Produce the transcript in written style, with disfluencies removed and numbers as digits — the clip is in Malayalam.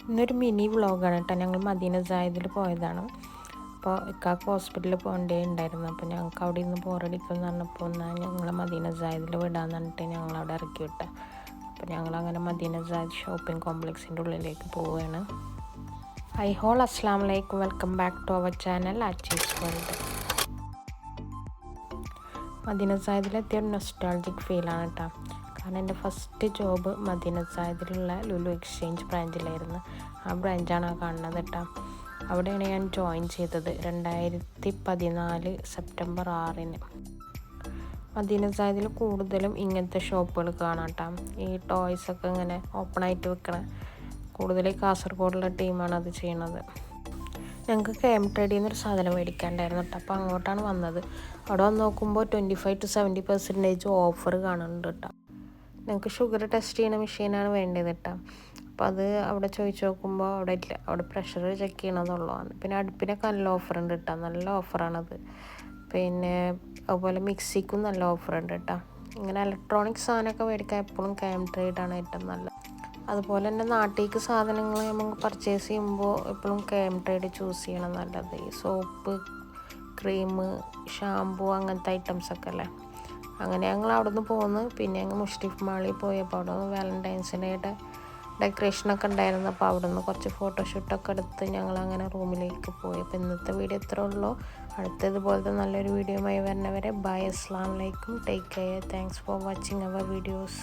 ഇന്നൊരു മിനി വ്ളോഗാണ് കേട്ടോ. ഞങ്ങൾ മദീന സായിദിൽ പോയതാണ്. അപ്പോൾ ഇക്കാക്ക് ഹോസ്പിറ്റലിൽ പോകേണ്ടേ ഉണ്ടായിരുന്നു. അപ്പോൾ ഞങ്ങൾക്ക് അവിടെ നിന്ന് ബോറടിക്കുമെന്ന് പറഞ്ഞപ്പോൾ എന്നാൽ ഞങ്ങൾ മദീന സായിദിൽ വിടാമെന്ന് പറഞ്ഞിട്ട് ഞങ്ങളവിടെ ഇറക്കി വിട്ടു. അപ്പോൾ ഞങ്ങളങ്ങനെ മദീന സായിദ് ഷോപ്പിംഗ് കോംപ്ലക്സിൻ്റെ ഉള്ളിലേക്ക് പോവുകയാണ്. ഹൈ ഹോൾ അസ്സാം വലൈക്കും, welcome back to our channel Achi's world. Madina സായിദിലെത്തിയ ഒരു നൊസ്റ്റാൾജിക് ഫീലാണ് കേട്ടോ. കാരണം എൻ്റെ ഫസ്റ്റ് ജോബ് മദീന സായിദിലുള്ള ലുലു എക്സ്ചേഞ്ച് ബ്രാഞ്ചിലായിരുന്നു. ആ ബ്രാഞ്ചാണ് കാണുന്നത് കേട്ടോ. അവിടെയാണ് ഞാൻ ജോയിൻ ചെയ്തത് 2014 സെപ്റ്റംബർ 6. മദീന സായിദിൽ കൂടുതലും ഇങ്ങനത്തെ ഷോപ്പുകൾ കാണാം കേട്ടോ. ഈ ടോയ്സൊക്കെ ഇങ്ങനെ ഓപ്പണായിട്ട് വെക്കണ കൂടുതൽ കാസർഗോഡുള്ള ടീമാണ് അത് ചെയ്യണത്. ഞങ്ങൾക്ക് KM-Trade എന്നൊരു സാധനം മേടിക്കാണ്ടായിരുന്നു കേട്ടോ. അപ്പോൾ അങ്ങോട്ടാണ് വന്നത്. അവിടെ വന്ന് നോക്കുമ്പോൾ 25 to 70% ഓഫർ കാണുന്നുണ്ട് കേട്ടോ. ഞങ്ങൾക്ക് ഷുഗർ ടെസ്റ്റ് ചെയ്യുന്ന മെഷീനാണ് വേണ്ടത് കേട്ടോ. അപ്പോൾ അത് അവിടെ ചോദിച്ച് നോക്കുമ്പോൾ അവിടെ ഇല്ല, അവിടെ പ്രഷർ ചെക്ക് ചെയ്യണമെന്നുള്ളതാണ്. പിന്നെ അടുപ്പിനൊക്കെ നല്ല ഓഫർ ഉണ്ട് കേട്ടോ, നല്ല ഓഫറാണത്. പിന്നെ അതുപോലെ മിക്സിക്കും നല്ല ഓഫറുണ്ട് കേട്ടോ. ഇങ്ങനെ ഇലക്ട്രോണിക് സാധനമൊക്കെ മേടിക്കാൻ എപ്പോഴും KM-Trade ആണ് ഏറ്റവും നല്ലത്. അതുപോലെ തന്നെ നാട്ടിലേക്ക് സാധനങ്ങൾ നമുക്ക് പർച്ചേസ് ചെയ്യുമ്പോൾ എപ്പോഴും KM-Trade ചൂസ് ചെയ്യണം നല്ലത്. ഈ സോപ്പ്, ക്രീം, ഷാമ്പൂ അങ്ങനത്തെ ഐറ്റംസൊക്കെ അല്ലേ. അങ്ങനെ ഞങ്ങൾ അവിടെ നിന്ന് പോന്ന് പിന്നെ ഞങ്ങൾ മുഷ്ടിഫ് മാളിൽ പോയപ്പോൾ അവിടെ നിന്ന് വാലൻറ്റൈൻസ് ഡേയുടെ ഡെക്കറേഷനൊക്കെ ഉണ്ടായിരുന്നു. അപ്പോൾ അവിടെ നിന്ന് കുറച്ച് ഫോട്ടോഷൂട്ടൊക്കെ എടുത്ത് ഞങ്ങളങ്ങനെ റൂമിലേക്ക് പോയി. അപ്പോൾ ഇന്നത്തെ വീഡിയോ ഇത്രേ ഉള്ളൂ. അടുത്തതുപോലത്തെ നല്ലൊരു വീഡിയോയുമായി വരുന്നവരെ ബൈ, അസ്സലാമു അലൈക്കും, take care, thanks for watching our videos.